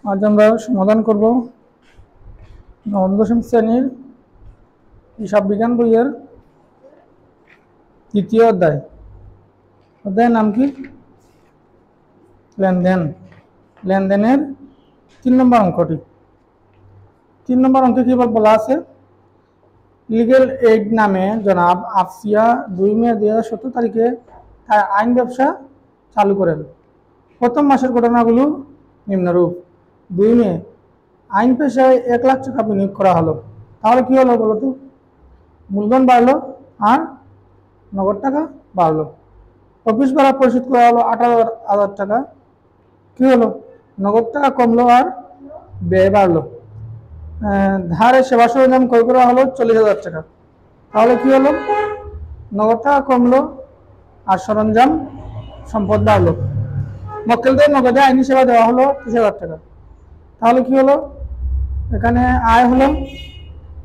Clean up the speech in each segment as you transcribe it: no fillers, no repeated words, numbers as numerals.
আজ আমরা সমাধান করব নবম দশম শ্রেণীর হিসাব বিজ্ঞান বইয়ের তৃতীয় অধ্যায়। অধ্যায়ের নাম কি? লেনদেন। লেনদেনের 3 নম্বর অঙ্কটি। 3 নম্বর অঙ্কে কি বলা আছে? লিগ্যাল এইড নামে জনাব আফসিয়া 2 মে 2017 তারিখে আইন ব্যবসা চালু করেন। প্রথম মাসের ঘটনাগুলো নিম্নরূপ। 2 মে আইন পেশায় 1 লাখ টাকা বিনিয়োগ করা হলো। তাহলে কি হলো বলতো? মূলধন বাড়লো আর নগদ টাকা বাড়লো। অফিস ভাড়া পরিশোধ করা হলো 18,000 টাকা। কি হলো? নগদ টাকা কমলো আর ব্যয় বাড়লো। ধারে সেবা সরঞ্জাম ক্রয় করা হলো 40,000 টাকা। তাহলে কি হলো? নগদ টাকা কমলো আর সরঞ্জাম সম্পদ বাড়লো। মক্কেলদের নগদে আইনি সেবা দেওয়া হলো 30,000 টাকা। তাহলে কি হলো? এখানে আয় হলো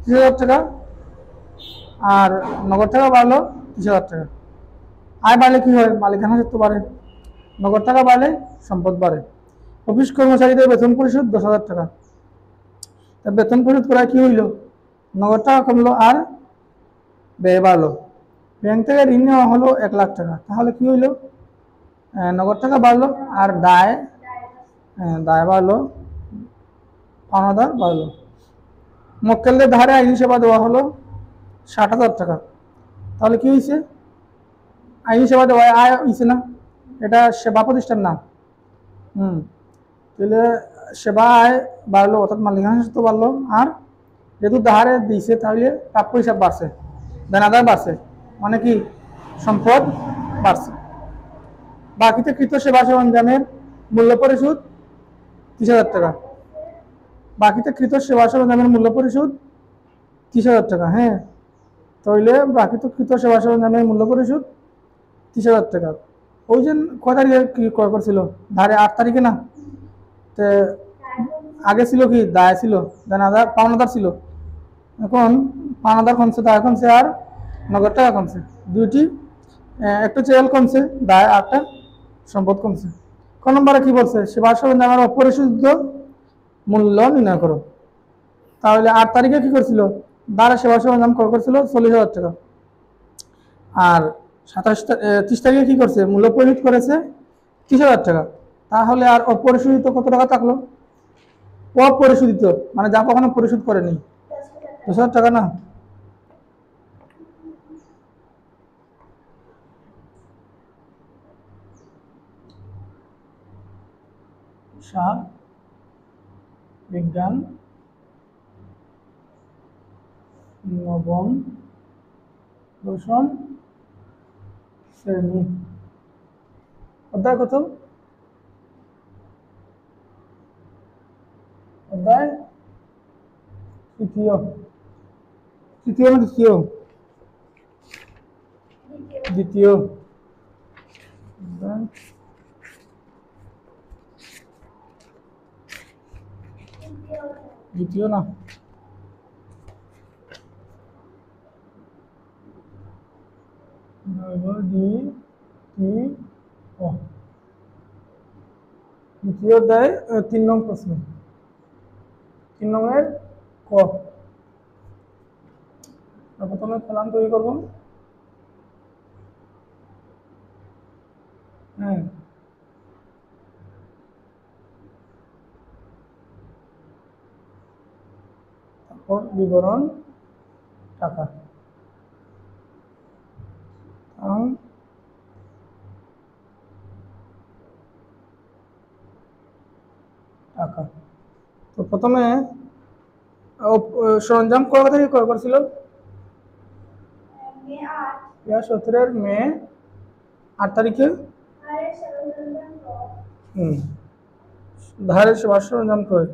30,000 টাকা আর নগদ টাকা বাড়লো 30,000 টাকা। আয় বাড়লে কি হয়? মালিকানা সত্ত্ব বাড়ে। নগদ টাকা বাড়লে সম্পদ বাড়ে। অফিস কর্মচারীদের বেতন পরিশোধ 10,000 টাকা। বেতন পরিশোধ করা কি হইল? নগদ টাকা কমলো আর ব্যয় বাড়লো। ব্যাংক থেকে ঋণ নেওয়া হলো 1 লাখ টাকা। তাহলে কি হইল? নগদ টাকা বাড়লো আর দায় বাড়লো, পাওনাদার বাড়লো। মক্কেলদের ধারে আইনি সেবা দেওয়া হলো 60,000 টাকা। তাহলে কি হয়েছে? আইনি সেবা দেওয়া আয় হয়েছে না? এটা সেবা প্রতিষ্ঠান না। তাহলে সেবা আয় বাড়লো, অর্থাৎ মালিকানা সত্ত্ব বাড়লো। আর যেহেতু ধারে দিয়েছে তাহলে প্রাপ্য হিসাব বাড়ছে, দেনাদার বাড়ছে, মানে কি সম্পদ বাড়ছে। বাকিতে কৃত সেবা সরঞ্জামের মূল্য পরিশোধ 30,000 টাকা। বাকিতে কৃত সেবা সরঞ্জামের মূল্য পরিশোধ 30,000 টাকা। হ্যাঁ, তাহলে বাকিতে কৃত সেবা সরঞ্জামের মূল্য পরিশোধ 30,000 টাকা। ওই যে কয় তারিখে কি ক্রয় করছিল? ধারে 8 তারিখে না? তো আগে ছিল কি? দায় ছিল, দেনাদার পাওনাদার ছিল। এখন পাওনাদার কমছে, দায় কমছে আর নগদ টাকা কমছে। দুইটি একটা চেয়াল কমছে, দায় একটা সম্পদ কমছে। ক নম্বরে কি বলছে? সেবা সরঞ্জামের অপরিশোধিত মূল্য নির্ণয় করো। তাহলে 8 তারিখে কি করছিল? দ্বারা সেবা সরঞ্জাম ক্রয় করছিল 40,000 টাকা। আর 30 তারিখে কি করছে? মূল্য পরিশোধ করেছে 30,000 টাকা। তাহলে আর অপরিশোধিত কত টাকা থাকলো? অপরিশোধিত মানে যা কখনো পরিশোধ করেনি, 10,000 টাকা না? হিসাব বিজ্ঞান নবম দশম শ্রেণী, অধ্যায় কত? অধ্যায় তৃতীয়। তৃতীয় না দ্বিতীয়? দ্বিতীয়। দ্বিতীয় না? দ্বিতীয় অধ্যায় 3 নং প্রশ্ন। 3 নংয়ের ক। প্রথমে কলাম তৈরি করব। হ্যাঁ, তারপর বিবরণ টাকা। টাকা তো প্রথমে সরঞ্জাম কবে থেকে ক্রয় করছিল? 2017 মে 8 তারিখে। ধারে সেবা সরঞ্জাম ক্রয়।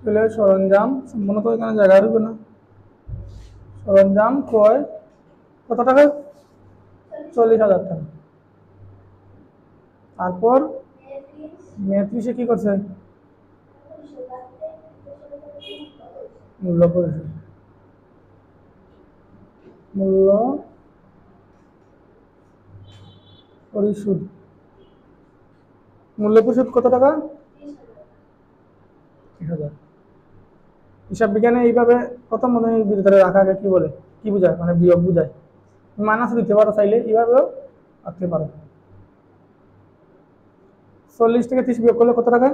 তাহলে সরঞ্জাম সম্পূর্ণত এখানে জায়গা হবে না। সরঞ্জাম ক্রয় কত টাকা? 40,000 টাকা। তারপর মে 30-এ কি করছে? মূল্য পরিশোধ। মূল্য পরিশোধ। মূল্য পরিশোধ কত টাকা? 30,000। হিসাব বিজ্ঞানে এইভাবে প্রথম বন্ধনীর ভিতরে রাখাকে কি বলে, কি বোঝায়, মানে বিয়োগ বোঝায়। মাইনাস দিতে পারো চাইলে, এইভাবেও রাখতে পারো। 40 থেকে 30 বিয়োগ করলে কত টাকা?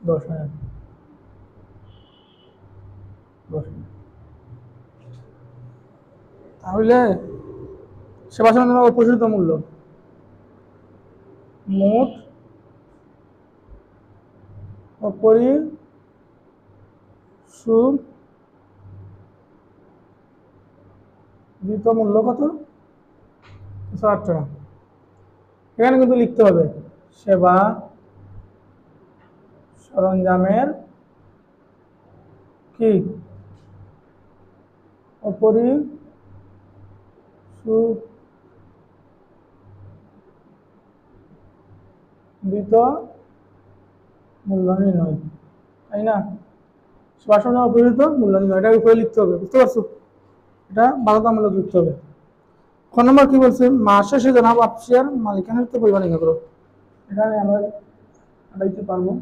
10,000। 10,000। তাহলে সেবা সরঞ্জামের অপরিশোধিত মূল্য মোট অপরিশোধিত মূল্য কত? 8 টাকা। এখানে কিন্তু লিখতে হবে সেবা সরঞ্জামের কি অপরিশোধিত মূল্য নির্ণয়, তাই না? সেবা সরঞ্জামের অপরিশোধিত মূল্য নির্ণয়, এটার উপরে লিখতে হবে, বুঝতে পারছো? এটা বাধ্যতামূলক লিখতে হবে। ক নম্বর কি বলছে? মাস শেষে জনাব আফসিয়ার মালিকানার পরিমাণ নির্ণয় করো। এখানে আমরা দিতে পারবো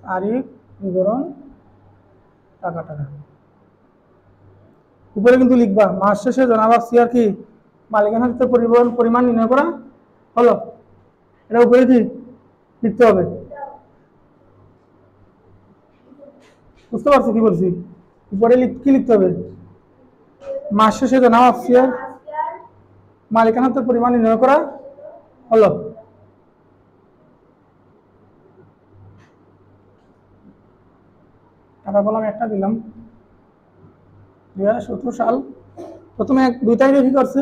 তারিখ বিবরণ টাকা টাকা। উপরে কিন্তু লিখবা মাস শেষে জনাব আফসিয়ার কি মালিকানার পরিমাণ নির্ণয় করা হলো, এটা উপরে কি লিখতে হবে। বুঝতে পারছো কি বলছি? উপরে কি লিখতে হবে? মাস শেষে জনাব আফসিয়ার মালিকানার পরিমাণ নির্ণয় করা হলো। টাকা কলম একটা দিলাম। 2017 সাল প্রথমে 2 তারিখে কি করছে?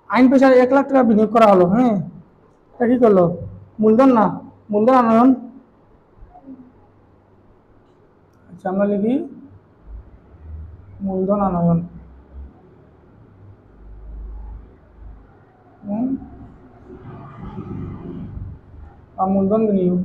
আইন পেশায় 1 লাখ টাকা বিনিয়োগ করা হলো। হ্যাঁ, এটা কি করলো? মূলধন না, মূলধন আনয়ন। আচ্ছা, আমরা লিখি মূলধন আনয়ন। মূলধন বিনিয়োগ।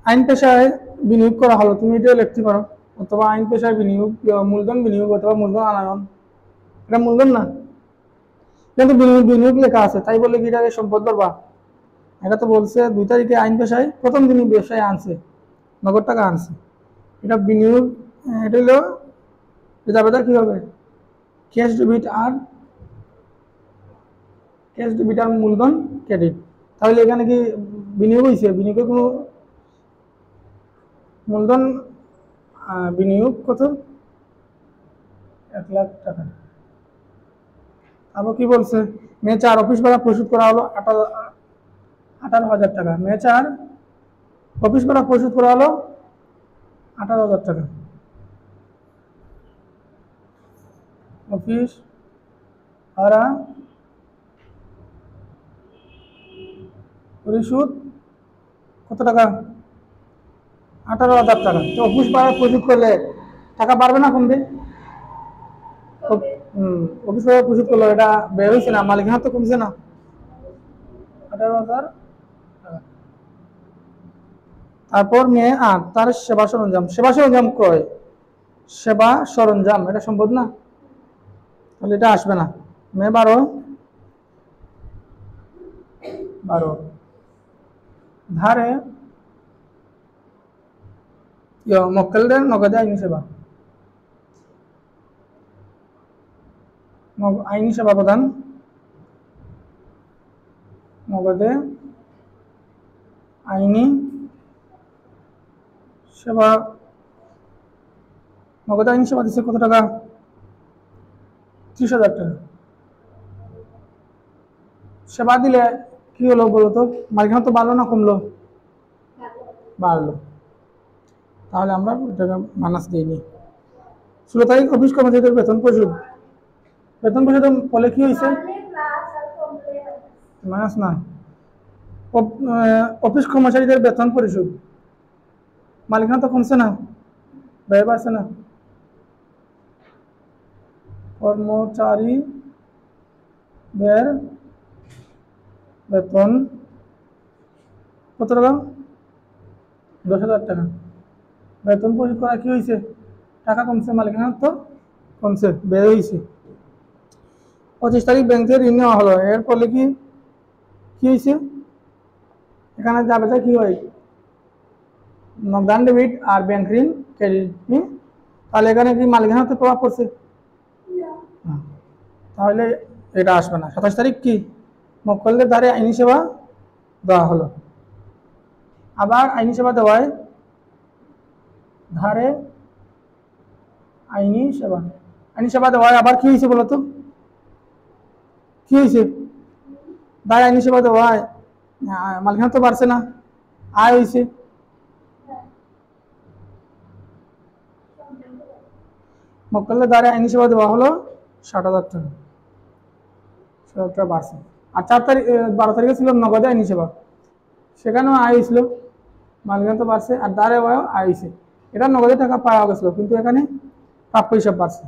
আইন পেশায় বিনিয়োগ করা হলো, তুমি এটাও লিখতে পারো, অথবা আইন পেশায় বিনিয়োগ, মূলধন বিনিয়োগ অথবা মূলধন আনয়ন। এটা মূলধন না, কিন্তু বিনিয়োগ লেখা আছে, তাই বলে কি এটাকে সম্পদ ধরবা? এটা তো বলছে 2 তারিখে আইন পেশায় প্রথম দিনই ব্যবসায় আনছে, নগদ টাকা আনছে, এটা বিনিয়োগ। এটা হলো জাবেদা কি হবে? ক্যাশ ডেবিট আর মূলধন ক্রেডিট। তাহলে এখানে কি বিনিয়োগ হয়েছে? বিনিয়োগের কোনো মূলধন বিনিয়োগ কত? 1 লাখ টাকা। তারপর কি বলছে? মে 4 অফিস ভাড়া পরিশোধ করা হলো 18,000 টাকা। মে 4 অফিস ভাড়া পরিশোধ করা হলো 18,000 টাকা। অফিস ভাড়া পরিশোধ কত টাকা? 18,000 টাকা। তো অফিস ভাড়া পরিশোধ করলে টাকা বাড়বে না কমবে? অফিস ভাড়া পরিশোধ করলো, এটা বের হয়েছে না, মালিকানা তো কমছে না। 18,000 টাকা। তারপর মে 8 তার সেবা সরঞ্জাম ক্রয়। সেবা সরঞ্জাম এটা সম্পদ না, তাহলে এটা আসবে না। মে 12 ধারে মক্কেলদের নগদে আইনি সেবা, আইনি সেবা প্রদান, নগদে আইনি সেবা, নগদে আইনি সেবা দিচ্ছে কত টাকা? 30,000 টাকা। সেবা দিলে কি হলো বলো তো? মালিকানা তো বাড়লো না কমলো? বাড়লো। তাহলে আমরা এটাকে মাইনাস দিইনি। 16 তারিখ অফিস কর্মচারীদের বেতন পরিশোধ। বেতন পরিশোধ ফলে কি হয়েছে? মাইনাস না, অফিস কর্মচারীদের বেতন পরিশোধ। মালিকানা তো কমছে না, ব্যয় বাড়ছে না। কর্মচারীদের বেতন কত টাকা? 10,000 টাকা। বেতন পরিশোধ করা কি হয়েছে? টাকা কমছে, মালিকানা তো কমছে, বেড়ে হয়েছে। 25 তারিখ ব্যাংক থেকে ঋণ নেওয়া হলো, এর ফলে কি কি হয়েছে? এখানে যাবে কি হয়? নগদান ডেবিট আর ব্যাংক ঋণ ক্রেডিট। তাহলে এখানে কি মালিকানাতে প্রভাব পড়ছে? তাহলে এটা আসবে না। 27 তারিখ কি মক্কেলদের দ্বারা আইনি সেবা দেওয়া হলো। আবার আইনি সেবা দেওয়ায় ধারে আইনি সেবা দেওয়ায় আবার কি হয়েছে বলতো? কি হয়েছে? ধারে আইনি সেবা দেওয়ায় মালিকানা তো বাড়ছে না, আয় হয়েছে। মক্কেলদের দ্বারা আইনি সেবা দেওয়া হলো 60,000 টাকা, 60,000 টাকা বাড়ছে। আর 12 তারিখে ছিল নগদে আইনি সেবা, সেখানেও আয় হয়েছিল, মালিকানা তো বাড়ছে আর দ্বারে আয় হয়েছে। এটা নগদে টাকা পাওয়া গেছিল, কিন্তু এখানে প্রাপ্য হিসাব বাড়ছে।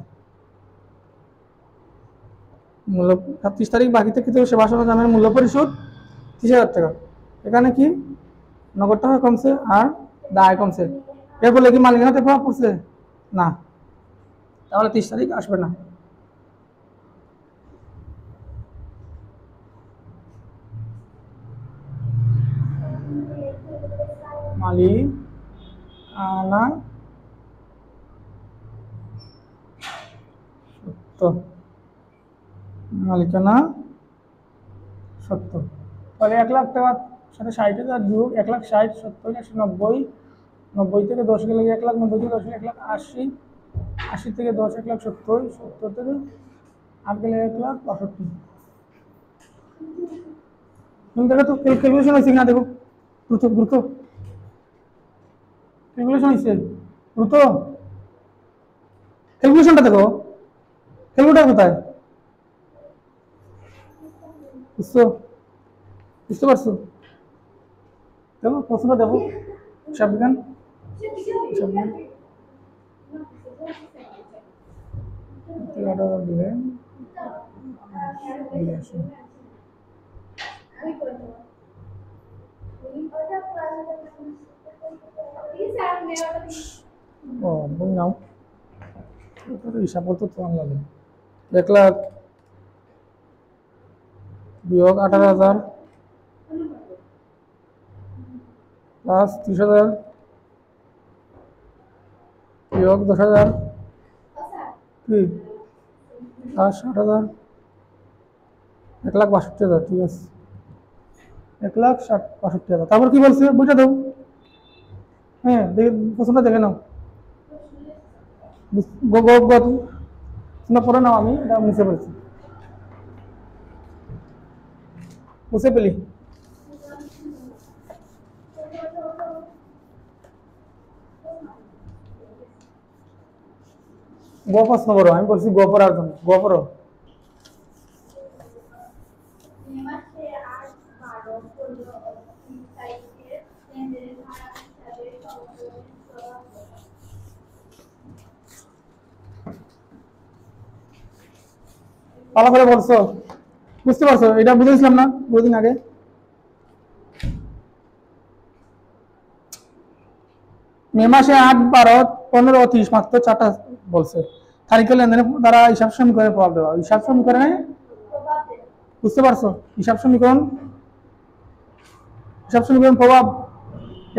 মূল্য 37 তারিখ বাকি থেকে সেবা সরঞ্জামের মূল্য পরিশোধ 30,000 টাকা। এখানে কি নগদ টাকা কমছে আর দায় কমছে, এর ফলে কি মালিকানাতে প্রভাব পড়ছে? না, তাহলে 30 তারিখ আসবে না। মালিকানা সত্য, মালিকানা সত্য। তাহলে 1,00,000 টাকার সাথে 60,000 যোগ 1,60,000 70 190, 90 থেকে 10 গেলে 1,00,000, 90 থেকে 10 গেলে 1,80,000, 80 থেকে 10 1,70,000, 70 থেকে 8 গেলে 1,65,000। তুমি দেখো তো ক্যালকুলেশন হয়েছে কিনা, দেখো দ্রুত দ্রুত ক্যালকুলেশন হয়েছে, দ্রুত ক্যালকুলেশনটা দেখো। ক্যালকুলেটার কোথায়? বুঝছো? বুঝতে পারছো? দেখো প্রশ্নটা দেখো, হিসাব বিজ্ঞান, হিসাব বিজ্ঞান 8,000 দিলে 82। ও বই নাও, হিসাব করতে তো লাগে। 1,00,000 বিয়োগ 18,000 প্লাস 30,000 বিয়োগ 10,000 কি প্লাস 60,000, 1,62,000। ঠিক আছে, 1,62,000। তারপর কি বলছে বুঝে দাও। হ্যাঁ, দেখে প্রশ্নটা দেখে নাও, তোমরা পড়ে নাও, আমি এটা মুছে পড়েছি, মুছে পেলি। গ প্রশ্ন করো, আমি বলছি গ পড়ার জন্য, গ পড়ো। ভালো করে বলছো, বুঝতে পারছো? এটা বুঝেছিলাম না দুদিন আগে। মে মাসে 8, 12, 15, 30 মাত্র 4টা বলছে। তারিখে লেনদেনের দ্বারা হিসাব সমীকরণে প্রভাব দেওয়া, হিসাব সমীকরণে, বুঝতে পারছো? হিসাব সমীকরণ, হিসাব সমীকরণ প্রভাব,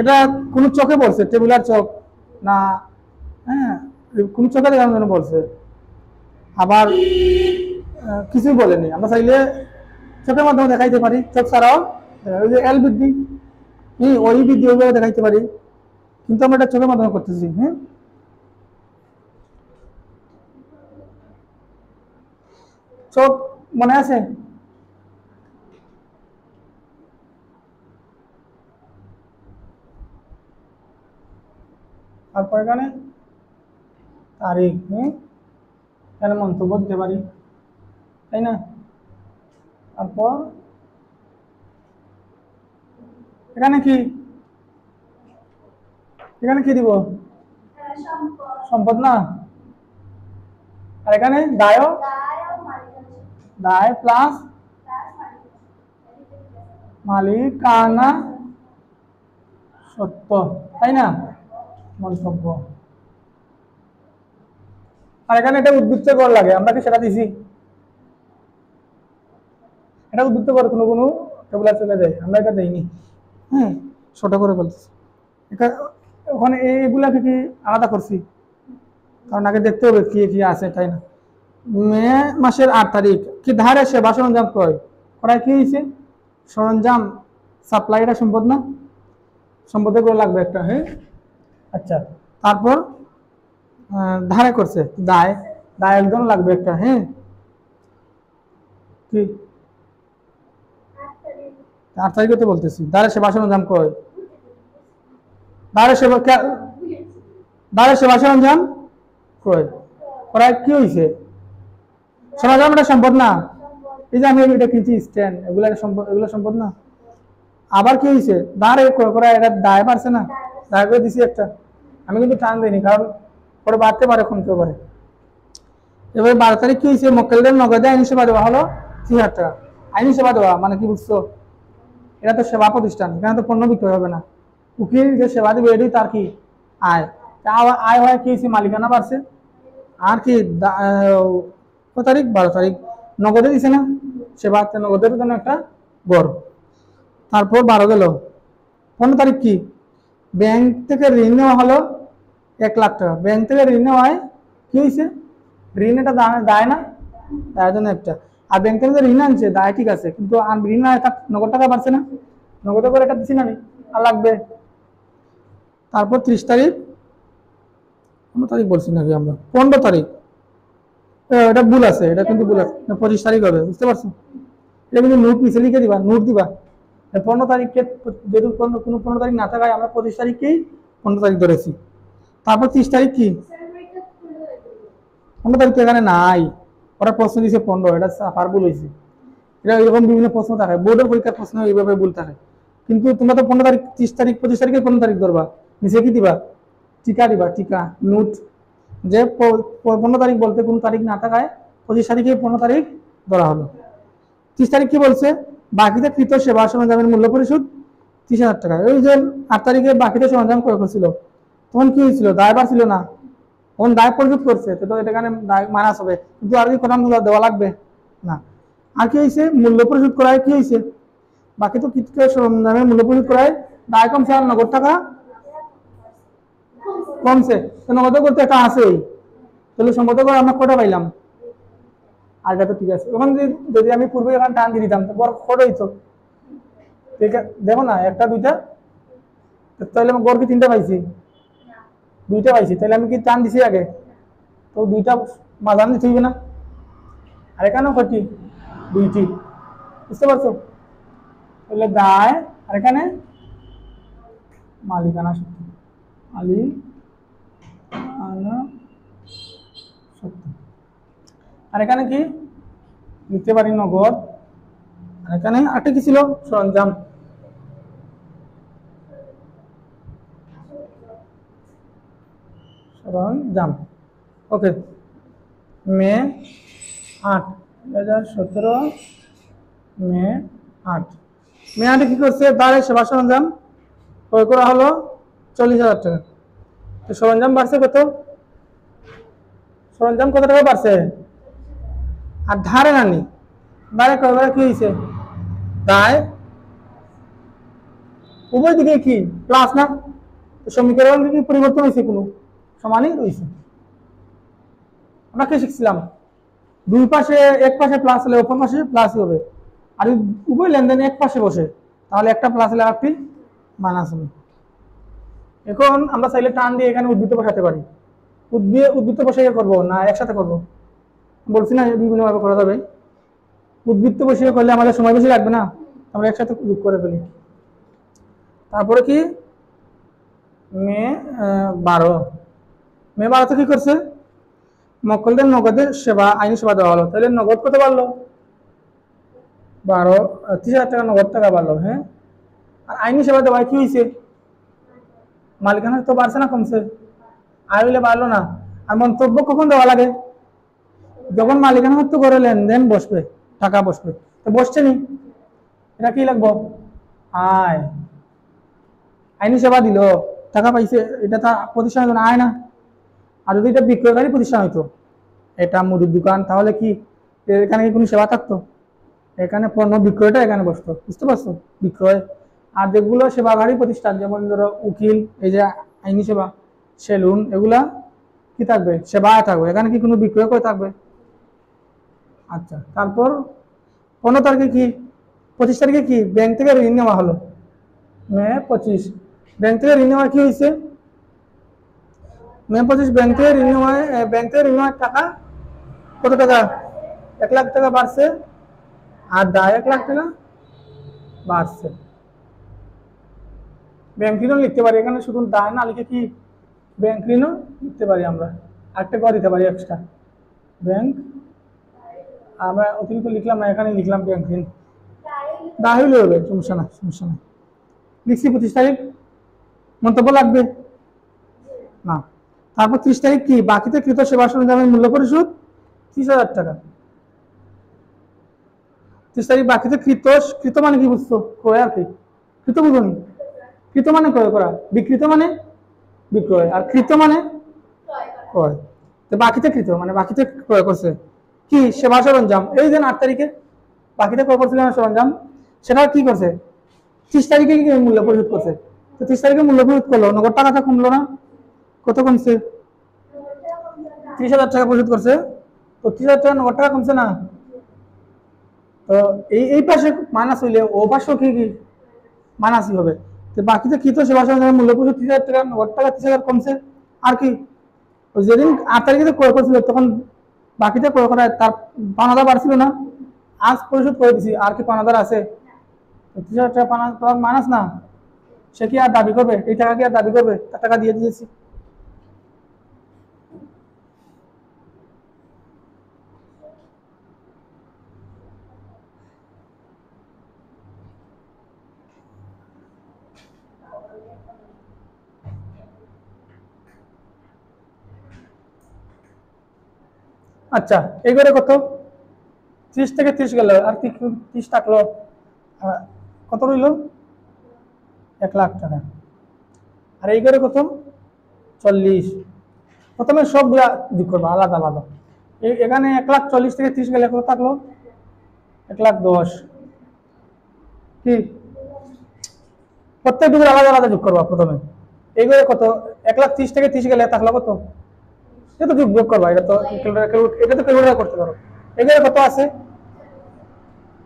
এটা কোন চোখে বলছে? টেবুলার চক না, হ্যাঁ, কোন চোখে দেখানোর জন্য বলছে? আবার কিছুই বলেনি। আমরা চাইলে চোখের মাধ্যমে দেখাইতে পারি, চোখ ছাড়াও ওই যে এল বৃদ্ধি, ওই বৃদ্ধি ওইভাবে দেখাইতে পারি, কিন্তু আমরা এটা চোখের মাধ্যমে করতেছি। হ্যাঁ, চোখ মনে আছে? তারপর এখানে তারিখ, এখানে মন্তব্য দিতে পারি, তাই না? তারপর এখানে কি, এখানে কি দিব? সম্পদ না? আর এখানে দায়, দায় প্লাস মালিকানা সত্য, তাই না? মন্তব্য। আর এখানে এটা উদ্বৃত্ত কর লাগে, আমরা কি সেটা দিছি? এটা উদ্বৃত্ত কর কোনো কোনো টেবুলার চলে যায়, আমরা এটা দেইনি। হ্যাঁ, ছোট করে বলছি। ওখানে এইগুলাকে কি আলাদা করছি, কারণ আগে দেখতে হবে কি কি আছে, তাই না? মে মাসের 8 তারিখ কি ধারে সেবা সরঞ্জাম ক্রয় করায় কি হয়েছে? সরঞ্জাম সাপ্লাই, এটা সম্পদ না? সম্পদে করে লাগবে একটা। হ্যাঁ, আচ্ছা। তারপর ধারে করছে দায়, দায়ের জন্য লাগবে একটা। হ্যাঁ, কি 8 তারিখে তো বলতেছি ধারে সেবা সরঞ্জাম ক্রয়, ধারে সেবা ধারে সেবা সরঞ্জাম ক্রয় করায় কি হয়েছে? সরঞ্জাম এটা সম্পদ না? এই যে আমি এটা কিনছি স্ট্যান্ড, এগুলো সম্পদ, এগুলো সম্পদ না? আবার কি হয়েছে? দাঁড়ে করা, এটা দায় পারছে না, দায় করে দিছি একটা। আমি কিন্তু টান দিইনি, কারণ পরে বাড়তে পারে, কমতে পারে। এবার 12 তারিখ কি হয়েছে? মক্কেলদের নগদে আইনি সেবা দেওয়া হলো 3000 টাকা। আইনি সেবা দেওয়া মানে কি বুঝছো? এটা তো সেবা প্রতিষ্ঠান, এখানে তো পণ্য বিক্রয় হবে না। উকিল যে সেবা দেবে এটাই তার কি আয়। আয় হয় কি হয়েছে? মালিকানা বাড়ছে। আর কি কত তারিখ? 12 তারিখ নগদে দিছে না সেবা, নগদের জন্য একটা গড়। তারপর 12 গেল। 15 তারিখ কি? ব্যাংক থেকে ঋণ নেওয়া হলো 1 লাখ টাকা। ব্যাংক থেকে ঋণ নেওয়ায় কি হয়েছে? ঋণ এটা দায় না? দায়ের জন্য একটা। আর ব্যাংক থেকে ঋণ আনছে, দায় ঠিক আছে, কিন্তু ঋণ নগদ টাকা পাচ্ছে না, নগদে করে এটা দিচ্ছি না, আর লাগবে। তারপর 30 তারিখ, 15 তারিখ বলছি নাকি আমরা? 15 তারিখ, এটা ভুল আছে, এটা কিন্তু ভুল আছে, 25 তারিখ হবে, বুঝতে পারছো? এটা কিন্তু নোট নিচে লিখে দিবা, নোট দিবা। 15 তারিখকে যেহেতু কোনো 15 তারিখ না থাকায় আমরা 25 তারিখকেই 15 তারিখ ধরেছি। তারপর 30 তারিখ কি? 15 তারিখ তো এখানে নাই, ওরা প্রশ্ন দিয়েছে 15, এটা সাফার ভুল হয়েছে। এটা এরকম বিভিন্ন প্রশ্ন থাকে, বোর্ডের পরীক্ষার প্রশ্ন এইভাবে ভুল থাকে। কিন্তু তোমরা তো 15 তারিখ, 30 তারিখ, 25 তারিখে 15 তারিখ ধরবা, নিচে কি দিবা? টিকা দিবা, টিকা, নোট। যে 15 তারিখ বলতে কোনো তারিখ না থাকায় 25 তারিখে 15 তারিখ ধরা হলো। 30 তারিখ কি বলছে? বাকিতে কৃত সেবা সরঞ্জামের মূল্য পরিশোধ 30,000 টাকা। ওই যে 8 তারিখে বাকিতে সরঞ্জাম ক্রয় করছিল, তখন কি হয়েছিল? দায়বার ছিল না, তখন দায় পরিশোধ করছে, তো এটা এখানে মাইনাস হবে, কিন্তু আর কি কোথাও দেওয়া লাগবে না। আর কি হয়েছে? মূল্য পরিশোধ করায় কি হয়েছে? বাকি তো কৃত সরঞ্জামের মূল্য পরিশোধ করায় দায় কমছে, আর নগদ টাকা কমছে। নগদ করতে একটা আছেই, তাহলে সম্পদ করে আমরা কটা পাইলাম? আর এটা তো ঠিক আছে। ওখানে যদি আমি পূর্বে এখানে টান দিয়ে দিতাম, গড় কত হইতো? দেখো না, একটা দুইটা, তাহলে আমি গড় কি 3টা পাইছি? 2টা পাইছি, তাহলে আমি কি টান দিছি আগে? তো 2টা মাঝান দিতে হইবে না? আর এখানেও কয়টি? 2টি, বুঝতে পারছো? তাহলে দায়, আর এখানে মালিকানা সত্য, মালিকানা সত্য। আর এখানে কি লিখতে পারি? নগদ। আর এখানে আরেকটা কি ছিল? সরঞ্জাম। সরঞ্জাম। ওকে, মে 8, 2017, মে 8। মে 8 কি করছে? তারে সেবা সরঞ্জাম ক্রয় করা হলো 40,000 টাকা। তো সরঞ্জাম বাড়ছে কত? সরঞ্জাম কত টাকা বাড়ছে? আর ধারে নানি ধারে ক্রয় করা কি হয়েছে? দায় উভয় দিকে কি প্লাস না? সমীকরণ কি পরিবর্তন হয়েছে? কোনো সমানই রয়েছে। আমরা কি শিখছিলাম? দুই পাশে, এক পাশে প্লাস হলে অপর পাশে প্লাসই হবে। আর উভয় লেনদেন এক পাশে বসে, তাহলে একটা প্লাস হলে আরেকটি মাইনাস হবে। এখন আমরা চাইলে টান দিয়ে এখানে উদ্বৃত্ত বসাতে পারি। উদ্বৃত্ত বসিয়ে করবো না একসাথে করবো? বলছি না বিভিন্ন ভাবে করা যাবে। উদ্বৃত্ত বসিয়ে করলে আমাদের সময় বেশি লাগবে না, আমরা একসাথে যোগ করে ফেলি। তারপরে কি? মে 12, মে 12 কি করছে? মক্কেলদের নগদে সেবা, আইনি সেবা দেওয়া হলো। তাহলে নগদ কত বাড়লো? 30,000 টাকা নগদ টাকা বাড়লো। হ্যাঁ, আর আইনি সেবা দেওয়ায় কি হয়েছে? মালিকানা তো বাড়ছে না কমছে? আয় হইলে বাড়লো না। আর মন্তব্য কখন দেওয়া লাগে? যখন মালিকানা তো করে লেনদেন বসবে, টাকা বসবে, তো বসছে নি, এটা কি লাগবো? আয়। আইনি সেবা দিল, টাকা পাইছে, এটা তার প্রতিষ্ঠানের জন্য আয় না। আর যদি এটা বিক্রয়কারী প্রতিষ্ঠান হইতো, এটা মুদির দোকান, তাহলে কি এখানে কি কোনো সেবা থাকতো? এখানে পণ্য বিক্রয়টা এখানে বসতো, বুঝতে পারছো? বিক্রয়। আর যেগুলো সেবাকারী প্রতিষ্ঠান, যেমন ধরো উকিল, এই যে আইনি সেবা, সেলুন, এগুলা কি থাকবে? সেবায় থাকবে, এখানে কি কোনো বিক্রয় করে থাকবে? আচ্ছা, তারপর 15 তারিখে কি, 25 তারিখে কি ব্যাংক থেকে ঋণ নেওয়া হলো। মে 25 ব্যাংক থেকে ঋণ নেওয়া কি হয়েছে? মে 25 ব্যাংক থেকে ঋণ নেওয়ায়, ব্যাংক থেকে ঋণ নেওয়ার টাকা কত টাকা? 1 লাখ টাকা বাড়ছে, আর দায় 1 লাখ টাকা বাড়ছে। ব্যাংক ঋণও লিখতে পারি এখানে, শুধু দায় না লিখে কি ব্যাংক ঋণও লিখতে পারি আমরা, আরেকটা করে দিতে পারি এক্সট্রা ব্যাংক। আমরা অতিরিক্ত লিখলাম না, এখানে লিখলাম ব্যাংক ঋণ, দায় হইলে হবে, সমস্যা না, সমস্যা নাই। লিখছি 25 তারিখ, মন্তব্য লাগবে না। তারপর 30 তারিখ কি, বাকিতে কৃত সেবা সরঞ্জামের মূল্য পরিশোধ 30,000 টাকা। 30 তারিখ বাকিতে কৃত, কৃত মানে কি বুঝছো? ক্রয় আর কি, কৃত বুঝুনি? কৃত মানে ক্রয় করা, বিকৃত মানে বিক্রয়, আর কৃত মানে ক্রয়। তো বাকিতে কৃত মানে বাকিতে ক্রয় করছে কি সেবা সরঞ্জাম, এই যে 8 তারিখে বাকিতে ক্রয় করছিল না সরঞ্জাম, সেটা কি করছে 30 তারিখে কি মূল্য পরিশোধ করছে। তো 30 তারিখে মূল্য পরিশোধ করলো, নগদ টাকাটা কমলো না? কত কমছে? 30,000 টাকা পরিশোধ করছে, তো 30,000 টাকা নগদ টাকা কমছে না? তো এই পাশে মাইনাস হইলে ও পাশেও কি কি মাইনাসই হবে। তো বাকিতে কৃত সেবা সরঞ্জামের মূল্য পরিশোধ 30,000 টাকা, নগদ টাকা 30,000 কমছে। আর কি, ওই যেদিন 8 তারিখে ক্রয় করছিল তখন বাকিতে ক্রয় করা তার 5,000 বাড়ছিল না? আজ পরিশোধ করে দিছি, আর কি 5,000 আছে? 30,000 টাকা মাইনাস না? সে কি আর দাবি করবে? এই টাকা কি আর দাবি করবে? তার টাকা দিয়ে দিয়েছি। আচ্ছা, এই করে কত? 30 থেকে 30 গেল, আর 30 থাকলো, কত রইল? 1 লাখ টাকা। আর এই করে কত? 40। প্রথমে সবগুলা যোগ করবো আলাদা আলাদা। এখানে 1,40,000 থেকে 30 গেলে কত থাকলো? 1,10,000। কি প্রত্যেক দুটো আলাদা আলাদা যোগ করবা প্রথমে। এই করে কত? 1,30,000 থেকে 30 গেলে থাকলো কত? এটা তো যোগ করবা, এটা তো ক্যালকুলেটর করতে পারো। এখানে কত আছে?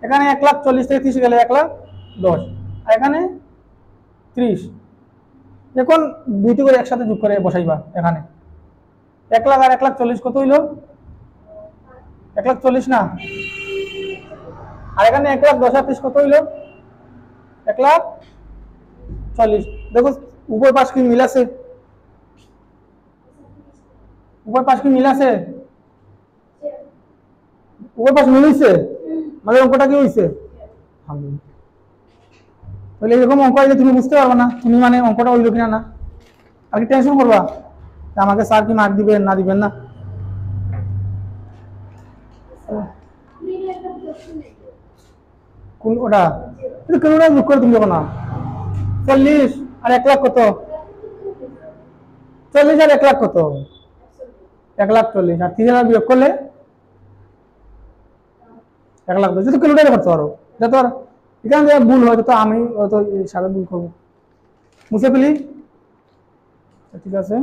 এখানে 1,40,000 থেকে 30 গেলে 1,10,000, আর এখানে 30। এখন দুইটি করে একসাথে যোগ করে বসাইবা। এখানে 1 লাখ আর 1,40,000 কত হইল? 1,40,000 না? আর এখানে 1,10,000 আর 30 কত হইল? 1,40,000। দেখো উপর পাশ কি মিল আছে? উপর পাশ কি মিল আছে? উপর পাশ মিল হইছে, মানে অঙ্কটা কি হইছে? তাহলে এরকম অঙ্ক আইলে তুমি বুঝতে পারবে না তুমি মানে অঙ্কটা হইলো কিনা না, আর কি টেনশন করবা আমাকে স্যার কি মার্ক দিবেন না দিবেন না। কোন ওটা? কোন ওটা যোগ করে তুমি দেখো না। 40 আর 1 লাখ কত? 40 আর 1 লাখ কত? 1,40,000 আর 30,000 বিয়োগ করলে 1,10,000। যদি ক্যালকুলেটর করতে পারো, এটা তো আর এখানে ভুল হয়তো, তো আমি হয়তো সারা ভুল করবো, মুছে ফেলি। ঠিক আছে।